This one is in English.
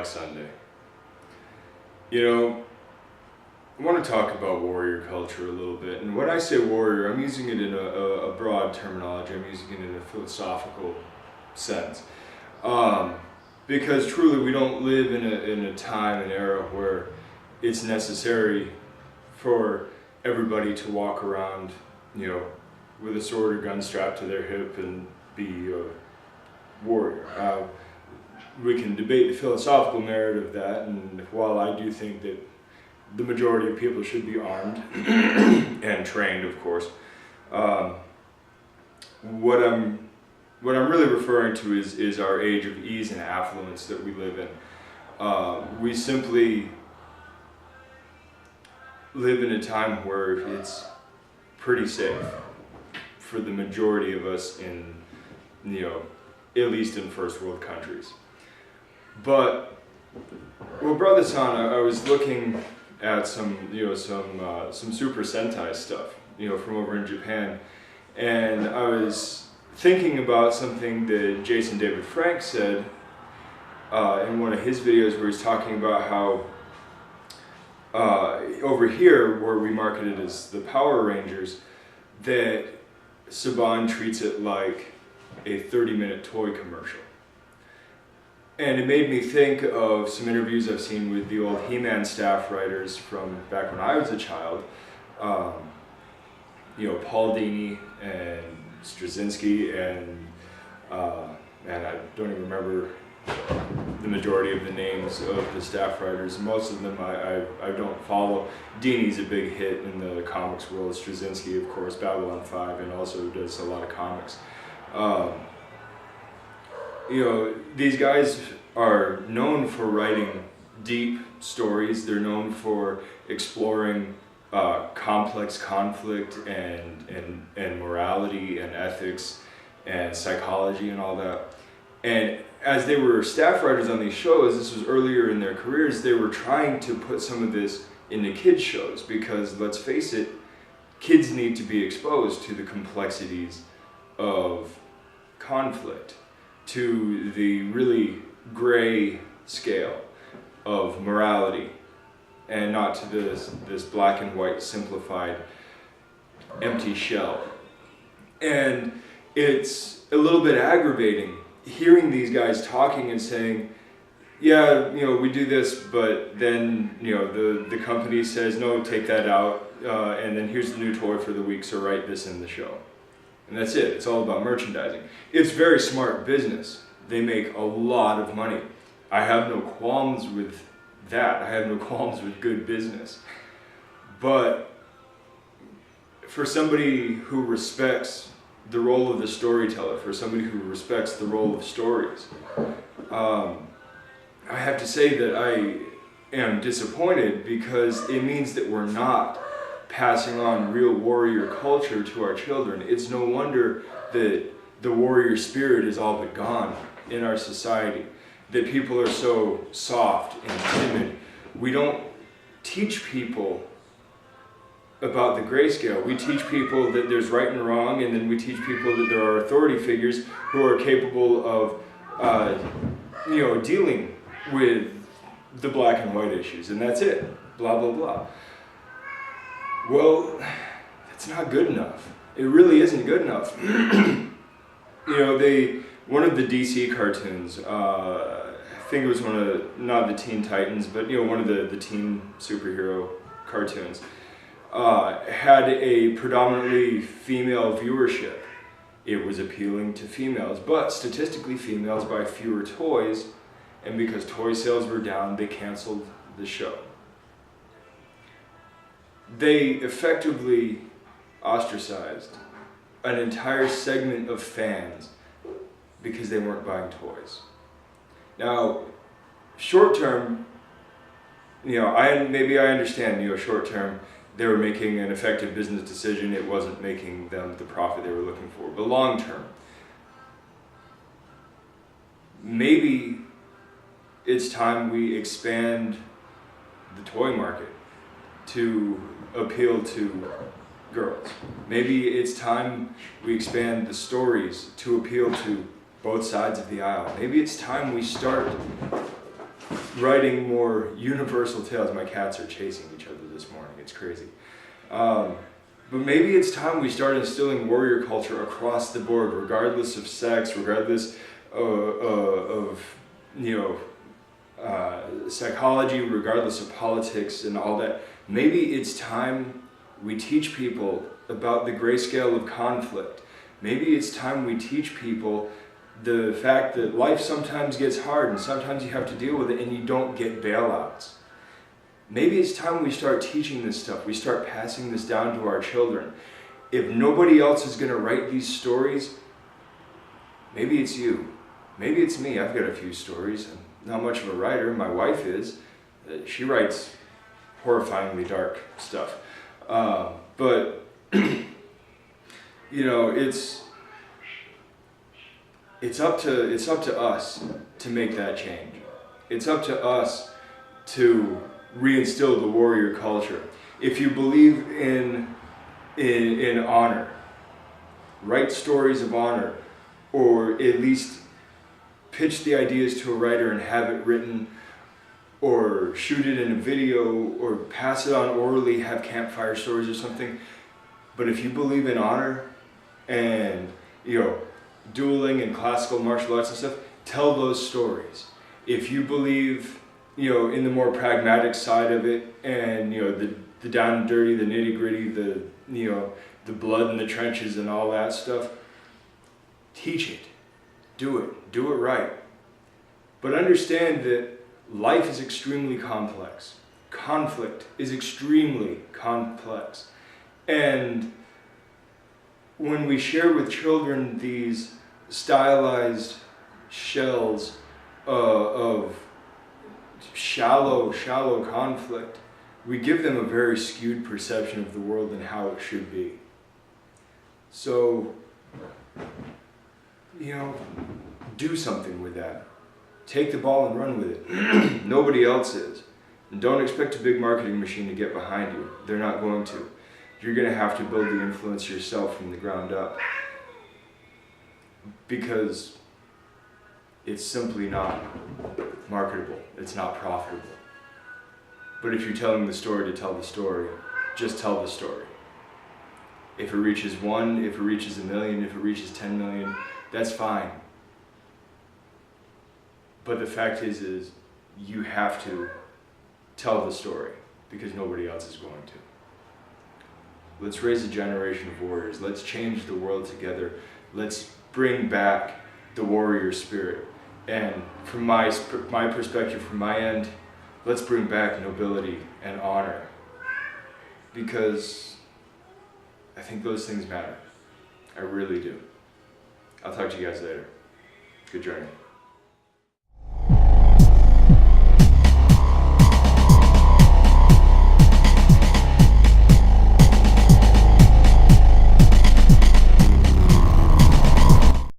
Black Sunday. You know, I want to talk about warrior culture a little bit. And when I say warrior, I'm using it in a broad terminology. I'm using it in a philosophical sense. Because truly we don't live in a time and era where it's necessary for everybody to walk around, you know, with a sword or gun strapped to their hip and be a warrior. We can debate the philosophical merit of that, and while I do think that the majority of people should be armed and trained, of course, what I'm really referring to is our age of ease and affluence that we live in. We simply live in a time where it's pretty safe for the majority of us in, you know, at least in first world countries. But what brought this on, I was looking at some Super Sentai stuff, you know, from over in Japan, and I was thinking about something that Jason David Frank said in one of his videos, where he's talking about how over here, where we market it as the Power Rangers, that Saban treats it like a 30-minute toy commercial. And it made me think of some interviews I've seen with the old He-Man staff writers from back when I was a child. You know, Paul Dini and Straczynski and I don't even remember the majority of the names of the staff writers. Most of them I don't follow. Dini's a big hit in the comics world. Straczynski, of course, Babylon 5, and also does a lot of comics. You know, these guys are known for writing deep stories. They're known for exploring complex conflict and morality and ethics and psychology and all that. And as they were staff writers on these shows, this was earlier in their careers, they were trying to put some of this into kids shows, because let's face it, kids need to be exposed to the complexities of conflict, to the really gray scale of morality, and not to this black and white simplified empty shell. And it's a little bit aggravating hearing these guys talking and saying, yeah, you know, we do this, but then, you know, the company says, no, take that out, and then here's the new toy for the week, so write this in the show. And that's it. It's all about merchandising. It's very smart business. They make a lot of money. I have no qualms with that. I have no qualms with good business. But for somebody who respects the role of the storyteller, for somebody who respects the role of stories, I have to say that I am disappointed, because it means that we're not passing on real warrior culture to our children. It's no wonder that the warrior spirit is all but gone in our society, that people are so soft and timid. We don't teach people about the grayscale. We teach people that there's right and wrong, and then we teach people that there are authority figures who are capable of you know, dealing with the black and white issues, and that's it. Blah, blah, blah. Well, that's not good enough. It really isn't good enough. You know, one of the DC cartoons, I think it was one of not the Teen Titans, but, you know, one of the teen superhero cartoons, had a predominantly female viewership. It was appealing to females, but statistically females buy fewer toys, and because toy sales were down, they canceled the show. They effectively ostracized an entire segment of fans because they weren't buying toys. Now, short term, you know, maybe I understand, you know, short term, they were making an effective business decision. It wasn't making them the profit they were looking for. But long term, maybe it's time we expand the toy market to appeal to girls. Maybe it's time we expand the stories to appeal to both sides of the aisle. Maybe it's time we start writing more universal tales. My cats are chasing each other this morning. It's crazy. But maybe it's time we start instilling warrior culture across the board, regardless of sex, regardless of psychology, regardless of politics and all that. Maybe it's time we teach people about the grayscale of conflict. Maybe it's time we teach people the fact that life sometimes gets hard and sometimes you have to deal with it and you don't get bailouts. Maybe it's time we start teaching this stuff. We start passing this down to our children. If nobody else is going to write these stories, maybe it's you. Maybe it's me. I've got a few stories. I'm not much of a writer. My wife is. She writes horrifyingly dark stuff. But it's up to us to make that change. It's up to us to reinstill the warrior culture. If you believe in honor, write stories of honor, or at least pitch the ideas to a writer and have it written, or shoot it in a video, or pass it on orally, have campfire stories or something. But if you believe in honor and dueling and classical martial arts and stuff, tell those stories. If you believe in the more pragmatic side of it, and the down and dirty, the nitty gritty, the blood in the trenches and all that stuff, teach it. Do it right. But understand that life is extremely complex. Conflict is extremely complex. And when we share with children these stylized shells of shallow conflict, we give them a very skewed perception of the world and how it should be. So, do something with that. Take the ball and run with it. Nobody else is. And don't expect a big marketing machine to get behind you. They're not going to. You're going to have to build the influence yourself from the ground up. Because it's simply not marketable. It's not profitable. But if you're telling the story to tell the story, just tell the story. If it reaches 1, if it reaches 1 million, if it reaches 10 million, that's fine. But the fact is you have to tell the story because nobody else is going to. Let's raise a generation of warriors. Let's change the world together. Let's bring back the warrior spirit. And from my perspective, from my end, let's bring back nobility and honor. Because I think those things matter. I really do. I'll talk to you guys later. Good journey.